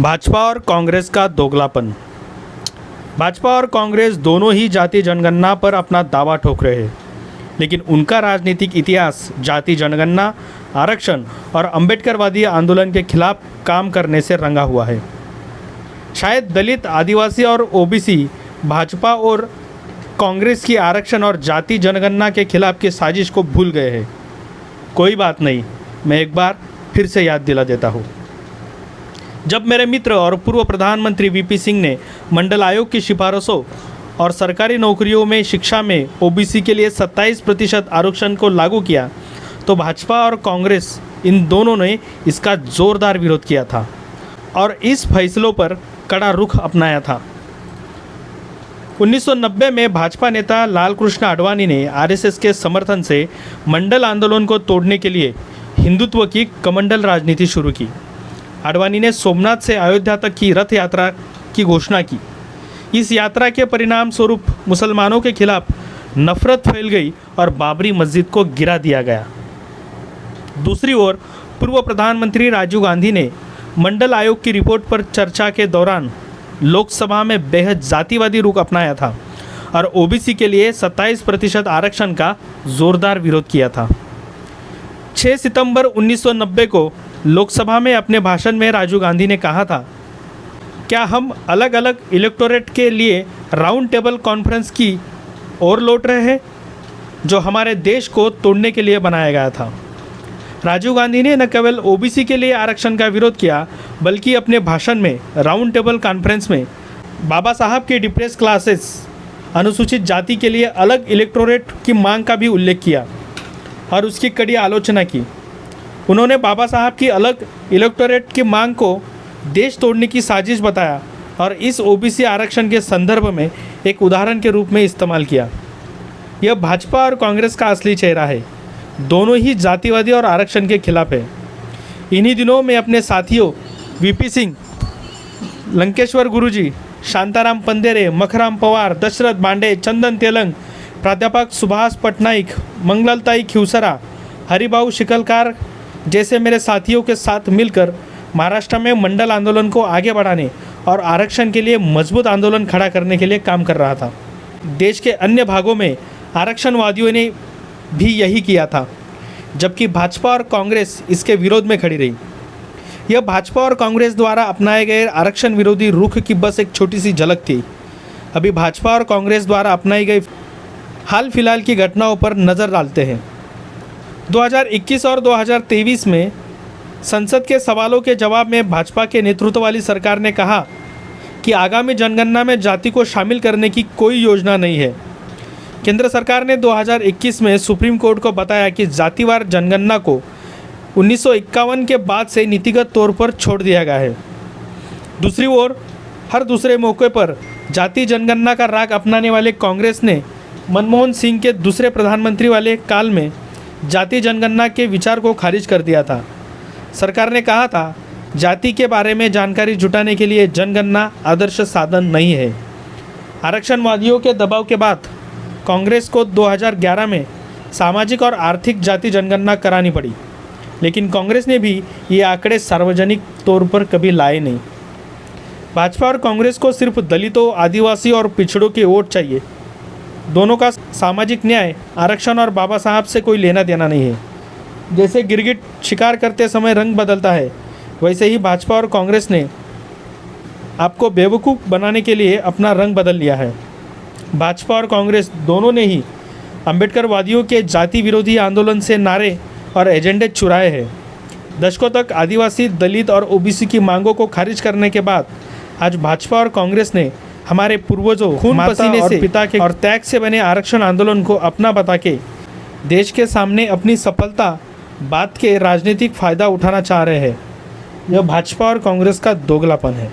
भाजपा और कांग्रेस का दोगलापन। भाजपा और कांग्रेस दोनों ही जाति जनगणना पर अपना दावा ठोक रहे हैं, लेकिन उनका राजनीतिक इतिहास जाति जनगणना, आरक्षण और अंबेडकरवादी आंदोलन के खिलाफ काम करने से रंगा हुआ है। शायद दलित, आदिवासी और ओबीसी भाजपा और कांग्रेस की आरक्षण और जाति जनगणना के खिलाफ की साजिश को भूल गए हैं। कोई बात नहीं, मैं एक बार फिर से याद दिला देता हूँ। जब मेरे मित्र और पूर्व प्रधानमंत्री वीपी सिंह ने मंडल आयोग की सिफारिशों और सरकारी नौकरियों में शिक्षा में ओबीसी के लिए 27% आरक्षण को लागू किया, तो भाजपा और कांग्रेस इन दोनों ने इसका जोरदार विरोध किया था और इस फैसलों पर कड़ा रुख अपनाया था। 1990 में भाजपा नेता लाल कृष्ण आडवाणी ने आरएसएस के समर्थन से मंडल आंदोलन को तोड़ने के लिए हिंदुत्व की कमंडल राजनीति शुरू की। आडवाणी ने सोमनाथ से अयोध्या तक की रथ यात्रा की घोषणा की। इस यात्रा के परिणाम स्वरूप मुसलमानों के खिलाफ नफरत फैल गई और बाबरी मस्जिद को गिरा दिया गया। दूसरी ओर पूर्व प्रधानमंत्री राजीव गांधी ने मंडल आयोग की रिपोर्ट पर चर्चा के दौरान लोकसभा में बेहद जातिवादी रुख अपनाया था और ओबीसी के लिए 27% आरक्षण का जोरदार विरोध किया था। 6 सितंबर 1990 को लोकसभा में अपने भाषण में राजीव गांधी ने कहा था, क्या हम अलग अलग इलेक्टोरेट के लिए राउंड टेबल कॉन्फ्रेंस की ओर लौट रहे हैं, जो हमारे देश को तोड़ने के लिए बनाया गया था। राजीव गांधी ने न केवल ओबीसी के लिए आरक्षण का विरोध किया, बल्कि अपने भाषण में राउंड टेबल कॉन्फ्रेंस में बाबा साहब के डिप्रेस क्लासेस, अनुसूचित जाति के लिए अलग इलेक्टोरेट की मांग का भी उल्लेख किया और उसकी कड़ी आलोचना की। उन्होंने बाबा साहब की अलग इलेक्टोरेट की मांग को देश तोड़ने की साजिश बताया और इस ओबीसी आरक्षण के संदर्भ में एक उदाहरण के रूप में इस्तेमाल किया। यह भाजपा और कांग्रेस का असली चेहरा है। दोनों ही जातिवादी और आरक्षण के खिलाफ है। इन्हीं दिनों में अपने साथियों वीपी सिंह, लंकेश्वर गुरुजी, शांताराम पंदेरे, मखराम पवार, दशरथ बांडे, चंदन तेलंग, प्राध्यापक सुभाष पटनायक, मंगलताई खिवसरा, हरिभाऊ शिकलकार जैसे मेरे साथियों के साथ मिलकर महाराष्ट्र में मंडल आंदोलन को आगे बढ़ाने और आरक्षण के लिए मजबूत आंदोलन खड़ा करने के लिए काम कर रहा था। देश के अन्य भागों में आरक्षणवादियों ने भी यही किया था, जबकि भाजपा और कांग्रेस इसके विरोध में खड़ी रही। यह भाजपा और कांग्रेस द्वारा अपनाए गए आरक्षण विरोधी रुख की बस एक छोटी सी झलक थी। अभी भाजपा और कांग्रेस द्वारा अपनाई गई हाल फिलहाल की घटनाओं पर नज़र डालते हैं। 2021 और 2023 में संसद के सवालों के जवाब में भाजपा के नेतृत्व वाली सरकार ने कहा कि आगामी जनगणना में जाति को शामिल करने की कोई योजना नहीं है। केंद्र सरकार ने 2021 में सुप्रीम कोर्ट को बताया कि जातिवार जनगणना को 1951 के बाद से नीतिगत तौर पर छोड़ दिया गया है। दूसरी ओर हर दूसरे मौके पर जाति जनगणना का राग अपनाने वाले कांग्रेस ने मनमोहन सिंह के दूसरे प्रधानमंत्री वाले काल में जाति जनगणना के विचार को खारिज कर दिया था। सरकार ने कहा था, जाति के बारे में जानकारी जुटाने के लिए जनगणना आदर्श साधन नहीं है। आरक्षणवादियों के दबाव के बाद कांग्रेस को 2011 में सामाजिक और आर्थिक जाति जनगणना करानी पड़ी, लेकिन कांग्रेस ने भी ये आंकड़े सार्वजनिक तौर पर कभी लाए नहीं। भाजपा और कांग्रेस को सिर्फ दलितों, आदिवासी और पिछड़ों के वोट चाहिए। दोनों का सामाजिक न्याय, आरक्षण और बाबा साहब से कोई लेना देना नहीं है। जैसे गिरगिट शिकार करते समय रंग बदलता है, वैसे ही भाजपा और कांग्रेस ने आपको बेवकूफ़ बनाने के लिए अपना रंग बदल लिया है। भाजपा और कांग्रेस दोनों ने ही अंबेडकरवादियों के जाति विरोधी आंदोलन से नारे और एजेंडे चुराए हैं। दशकों तक आदिवासी, दलित और ओबीसी की मांगों को खारिज करने के बाद आज भाजपा और कांग्रेस ने हमारे पूर्वजों खून पसीने से पिता के और त्याग से बने आरक्षण आंदोलन को अपना बता के देश के सामने अपनी सफलता बात के राजनीतिक फ़ायदा उठाना चाह रहे हैं। यह भाजपा और कांग्रेस का दोगलापन है।